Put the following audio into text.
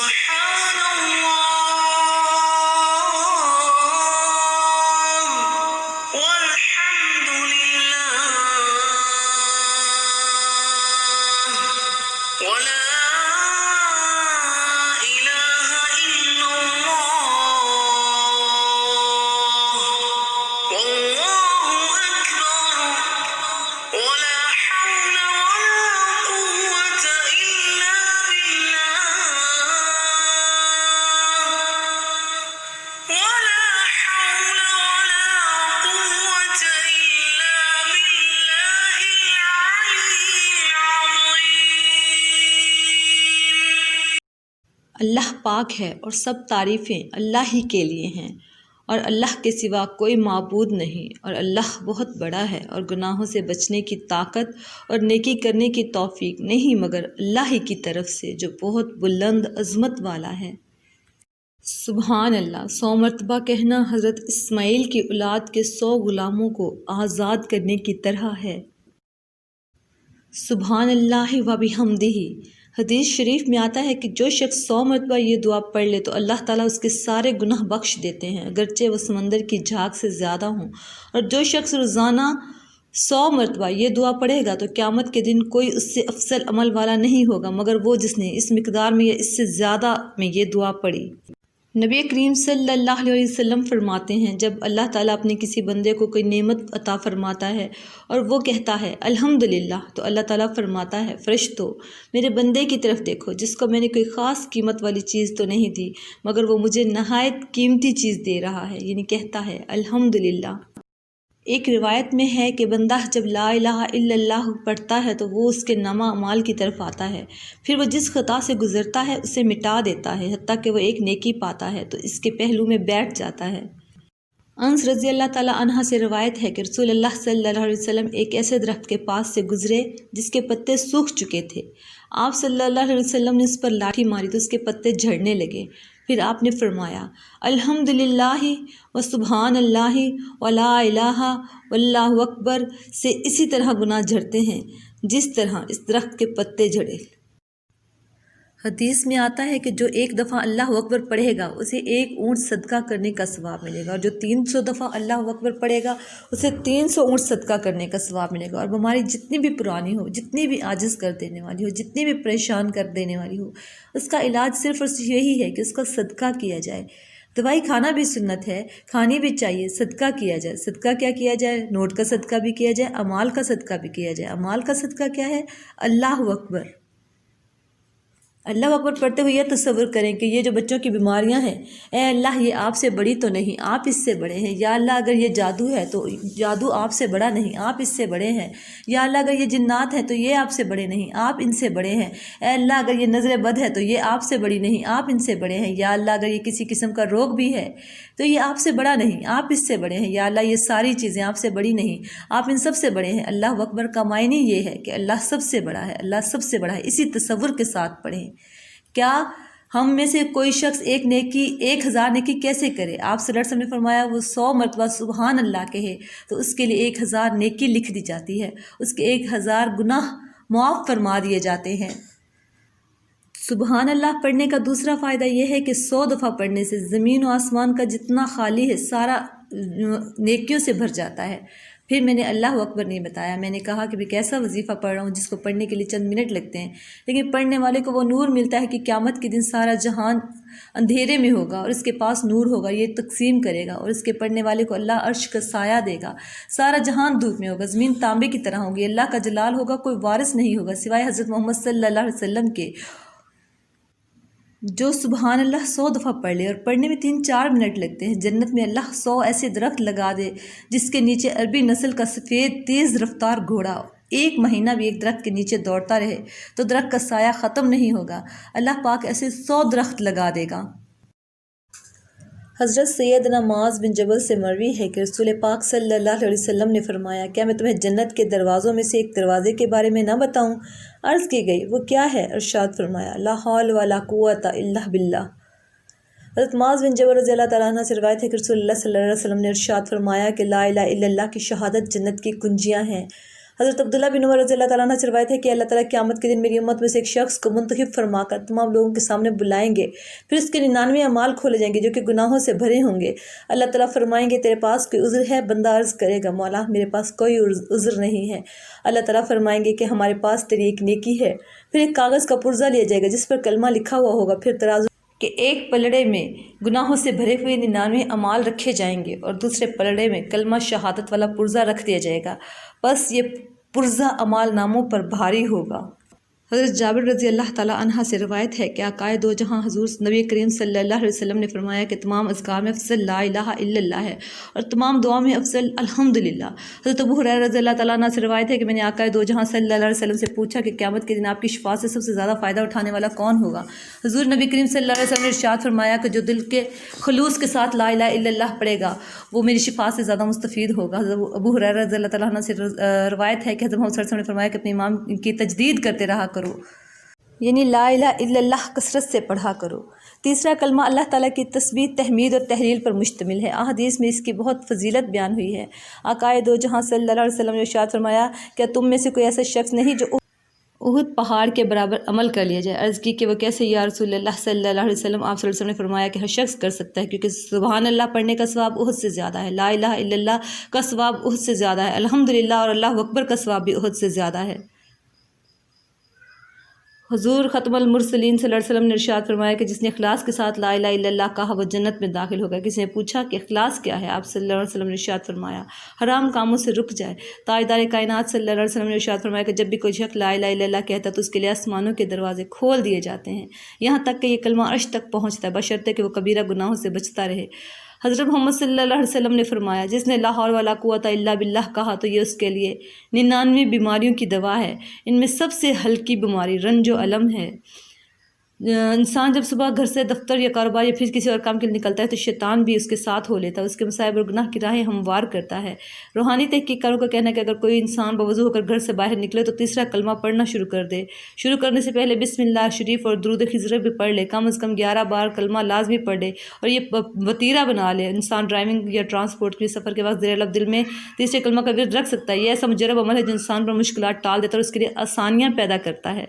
سبحان اللہ والحمد للہ ولا الہ الا اللہ واللہ اکبر ولا حول ولا قوة الا باللہ ولا حول ولا قوة الا باللہ العلی العظیم۔ اللہ پاک ہے اور سب تعریفیں اللہ ہی کے لیے ہیں، اور اللہ کے سوا کوئی معبود نہیں، اور اللہ بہت بڑا ہے، اور گناہوں سے بچنے کی طاقت اور نیکی کرنے کی توفیق نہیں مگر اللہ ہی کی طرف سے جو بہت بلند عظمت والا ہے۔ سبحان اللہ 100 مرتبہ کہنا حضرت اسماعیل کی اولاد کے 100 غلاموں کو آزاد کرنے کی طرح ہے۔ سبحان اللہ و بحمدہ، حدیث شریف میں آتا ہے کہ جو شخص 100 مرتبہ یہ دعا پڑھ لے تو اللہ تعالیٰ اس کے سارے گناہ بخش دیتے ہیں، اگرچہ وہ سمندر کی جھاگ سے زیادہ ہوں۔ اور جو شخص روزانہ 100 مرتبہ یہ دعا پڑھے گا تو قیامت کے دن کوئی اس سے افضل عمل والا نہیں ہوگا مگر وہ جس نے اس مقدار میں یا اس سے زیادہ میں یہ دعا پڑھی۔ نبی کریم صلی اللہ علیہ وسلم فرماتے ہیں جب اللہ تعالیٰ اپنے کسی بندے کو کوئی نعمت عطا فرماتا ہے اور وہ کہتا ہے الحمدللہ، تو اللہ تعالیٰ فرماتا ہے فرشتوں میرے بندے کی طرف دیکھو جس کو میں نے کوئی خاص قیمت والی چیز تو نہیں دی مگر وہ مجھے نہایت قیمتی چیز دے رہا ہے، یعنی کہتا ہے الحمدللہ۔ ایک روایت میں ہے کہ بندہ جب لا الہ الا اللہ پڑھتا ہے تو وہ اس کے نامہ اعمال کی طرف آتا ہے، پھر وہ جس خطا سے گزرتا ہے اسے مٹا دیتا ہے حتیٰ کہ وہ ایک نیکی پاتا ہے تو اس کے پہلو میں بیٹھ جاتا ہے۔ انس رضی اللہ تعالیٰ عنہ سے روایت ہے کہ رسول اللہ صلی اللہ علیہ وسلم ایک ایسے درخت کے پاس سے گزرے جس کے پتے سوکھ چکے تھے۔ آپ صلی اللہ علیہ وسلم نے اس پر لاٹھی ماری تو اس کے پتے جھڑنے لگے، پھر آپ نے فرمایا الحمدللہ و سبحان اللہ ولا الہ واللہ اکبر سے اسی طرح گناہ جھڑتے ہیں جس طرح اس درخت کے پتے جھڑے۔ حدیث میں آتا ہے کہ جو ایک دفعہ اللہ اکبر پڑھے گا اسے ایک اونٹ صدقہ کرنے کا ثواب ملے گا، اور جو 300 دفعہ اللہ اکبر پڑھے گا اسے 300 اونٹ صدقہ کرنے کا ثواب ملے گا۔ اور بیماری جتنی بھی پرانی ہو، جتنی بھی عاجز کر دینے والی ہو، جتنی بھی پریشان کر دینے والی ہو، اس کا علاج صرف اور صرف یہی ہے کہ اس کا صدقہ کیا جائے۔ دوائی کھانا بھی سنت ہے، کھانی بھی چاہیے، صدقہ کیا جائے۔ صدقہ کیا کیا جائے؟ نوٹ کا صدقہ بھی کیا جائے، اعمال کا صدقہ بھی کیا جائے۔ اعمال کا صدقہ کیا ہے؟ اللہ اکبر۔ اللہ اکبر پڑھتے ہوئے یہ تصور کریں کہ یہ جو بچوں کی بیماریاں ہیں، اے اللہ یہ آپ سے بڑی تو نہیں، آپ اس سے بڑے ہیں۔ یا اللہ اگر یہ جادو ہے تو جادو آپ سے بڑا نہیں، آپ اس سے بڑے ہیں۔ یا اللہ اگر یہ جنات ہیں تو یہ آپ سے بڑے نہیں، آپ ان سے بڑے ہیں۔ اے اللہ اگر یہ نظر بد ہے تو یہ آپ سے بڑی نہیں، آپ ان سے بڑے ہیں۔ یا اللہ اگر یہ کسی قسم کا روگ بھی ہے تو یہ آپ سے بڑا نہیں، آپ اس سے بڑے ہیں۔ یا اللہ یہ ساری چیزیں آپ سے بڑی نہیں، آپ ان سب سے بڑے ہیں۔ اللہ اکبر کا معنی یہ ہے کہ اللہ سب سے بڑا ہے، اللہ سب سے بڑا ہے۔ اسی تصور کے ساتھ پڑھیں۔ کیا ہم میں سے کوئی شخص 1000 نیکی کیسے کرے؟ آپ صلی اللہ علیہ وسلم نے فرمایا وہ 100 مرتبہ سبحان اللہ کہے تو اس کے لیے 1000 نیکی لکھ دی جاتی ہے، اس کے 1000 گناہ معاف فرما دیے جاتے ہیں۔ سبحان اللہ پڑھنے کا دوسرا فائدہ یہ ہے کہ 100 دفعہ پڑھنے سے زمین و آسمان کا جتنا خالی ہے سارا نیکیوں سے بھر جاتا ہے۔ پھر میں نے اللہ اکبر نہیں بتایا، میں نے کہا کہ بھی کیسا وظیفہ پڑھ رہا ہوں جس کو پڑھنے کے لیے چند منٹ لگتے ہیں، لیکن پڑھنے والے کو وہ نور ملتا ہے کہ قیامت کے دن سارا جہان اندھیرے میں ہوگا اور اس کے پاس نور ہوگا، یہ تقسیم کرے گا، اور اس کے پڑھنے والے کو اللہ عرش کا سایہ دے گا۔ سارا جہان دھوپ میں ہوگا، زمین تانبے کی طرح ہوگی، اللہ کا جلال ہوگا، کوئی وارث نہیں ہوگا سوائے حضرت محمد صلی اللہ علیہ وسلم کے۔ جو سبحان اللہ 100 دفعہ پڑھ لے، اور پڑھنے میں 3-4 منٹ لگتے ہیں، جنت میں اللہ 100 ایسے درخت لگا دے جس کے نیچے عربی نسل کا سفید تیز رفتار گھوڑا 1 مہینہ بھی ایک درخت کے نیچے دوڑتا رہے تو درخت کا سایہ ختم نہیں ہوگا۔ اللہ پاک ایسے 100 درخت لگا دے گا۔ حضرت سیدنا معاذ بن جبل سے مروی ہے کہ رسول پاک صلی اللہ علیہ وسلم نے فرمایا کیا میں تمہیں جنت کے دروازوں میں سے ایک دروازے کے بارے میں نہ بتاؤں؟ عرض کی گئی وہ کیا ہے؟ ارشاد فرمایا لا حول ولا قوت الا باللہ۔ حضرت معاذ بن جبل رضی اللہ تعالیٰ عنہ سے روایت ہے کہ رسول اللہ صلی اللہ علیہ وسلم نے ارشاد فرمایا کہ لا الہ الا اللہ کی شہادت جنت کی کنجیاں ہیں۔ حضرت عبداللہ بن عمر رضی اللہ تعالیٰ عنہ سے روایت ہے کہ اللہ تعالیٰ قیامت کے دن میری امت میں سے ایک شخص کو منتخب فرما کر تمام لوگوں کے سامنے بلائیں گے، پھر اس کے 99 اعمال کھولے جائیں گے جو کہ گناہوں سے بھرے ہوں گے۔ اللہ تعالیٰ فرمائیں گے تیرے پاس کوئی عذر ہے؟ بندہ عرض کرے گا مولا میرے پاس کوئی عذر نہیں ہے۔ اللہ تعالیٰ فرمائیں گے کہ ہمارے پاس تیری ایک نیکی ہے۔ پھر ایک کاغذ کا پرزہ لیا جائے گا جس پر کلمہ لکھا ہوا ہوگا، پھر ترازو کہ ایک پلڑے میں گناہوں سے بھرے ہوئے 99 اعمال رکھے جائیں گے اور دوسرے پلڑے میں کلمہ شہادت والا پرزہ رکھ دیا جائے گا، بس یہ پرزہ اعمال ناموں پر بھاری ہوگا۔ حضرت جابر رضی اللہ تعالیٰ عنہ سے روایت ہے کہ آقائے دو جہاں حضور نبی کریم صلی اللہ علیہ وسلم نے فرمایا کہ تمام اذکار میں افضل لا الہ الا اللہ ہے اور تمام دعا میں افضل الحمدللہ۔ حضرت ابو ہریرہ رضی اللہ تعالیٰ عنہ سے روایت ہے کہ میں نے آقائے دو جہاں صلی اللہ علیہ وسلم سے پوچھا کہ قیامت کے دن آپ کی شفاعت سے سب سے زیادہ فائدہ اٹھانے والا کون ہوگا؟ حضور نبی کریم صلی اللہ علیہ وسلم نے ارشاد فرمایا کہ جو دل کے خلوص کے ساتھ لا الہ الا اللہ پڑھے گا وہ میری شفاعت سے زیادہ مستفید ہوگا۔ حضرت ابو ہریرہ رضی اللہ تعالیٰ عنہ سے روایت ہے کہ حضرت محمد صلی اللہ علیہ وسلم نے فرمایا کہ اپنے امام کی تجدید کرتے رہا کرو، یعنی لا الہ الا اللہ کثرت سے پڑھا کرو۔ تیسرا کلمہ اللہ تعالیٰ کی تسبیح، تحمید اور تحلیل پر مشتمل ہے۔ احادیث میں اس کی بہت فضیلت بیان ہوئی ہے۔ آقائے دو جہاں صلی اللہ علیہ وسلم نے ارشاد فرمایا کیا تم میں سے کوئی ایسا شخص نہیں جو احد پہاڑ کے برابر عمل کر لیا جائے؟ عرض کی کہ وہ کیسے یا رسول اللہ صلی اللہ علیہ وسلم؟ آپ صلی اللہ علیہ وسلم نے فرمایا کہ ہر شخص کر سکتا ہے، کیونکہ سبحان اللہ پڑھنے کا ثواب احد سے زیادہ ہے، لا الہ الا اللہ کا ثواب احد سے زیادہ ہے، الحمدللہ اور اللہ اکبر کا ثواب بھی احد سے زیادہ ہے۔ حضور ختم المرسلین صلی اللہ علیہ وسلم نے ارشاد فرمایا کہ جس نے اخلاص کے ساتھ لا الہ الا اللہ کہا وہ جنت میں داخل ہوگا۔ کسی نے پوچھا کہ اخلاص کیا ہے؟ آپ صلی اللہ علیہ وسلم نے ارشاد فرمایا حرام کاموں سے رک جائے۔ تاجدار کائنات صلی اللہ علیہ وسلم نے ارشاد فرمایا کہ جب بھی کوئی شخص لا الہ الا اللہ کہتا ہے تو اس کے لیے آسمانوں کے دروازے کھول دیے جاتے ہیں، یہاں تک کہ یہ کلمہ عرش تک پہنچتا ہے، بشرطے کہ وہ کبیرہ گناہوں سے بچتا رہے۔ حضرت محمد صلی اللہ علیہ وسلم نے فرمایا جس نے لا حول ولا قوت الا باللہ کہا تو یہ اس کے لیے 99 بیماریوں کی دوا ہے، ان میں سب سے ہلکی بیماری رنج و الم ہے۔ انسان جب صبح گھر سے دفتر یا کاروبار یا پھر کسی اور کام کے لیے نکلتا ہے تو شیطان بھی اس کے ساتھ ہو لیتا ہے، اس کے مصائب اور گناہ کی راہیں ہموار کرتا ہے۔ روحانی تحقیق کاروں کا کہنا ہے کہ اگر کوئی انسان بوضو ہو کر گھر سے باہر نکلے تو تیسرا کلمہ پڑھنا شروع کر دے، شروع کرنے سے پہلے بسم اللہ شریف اور درود خضر بھی پڑھ لے، کم از کم 11 بار کلمہ لازمی پڑھ لے اور یہ وتیرہ بنا لے۔ انسان ڈرائیونگ یا ٹرانسپورٹ کے سفر کے وقت زیر لب دل میں تیسرے کلمہ کا ورد رکھ سکتا ہے۔ یہ ایسا مجرب عمل ہے جو انسان پر مشکلات ٹال دیتا ہے اور اس کے لیے آسانیاں پیدا کرتا ہے۔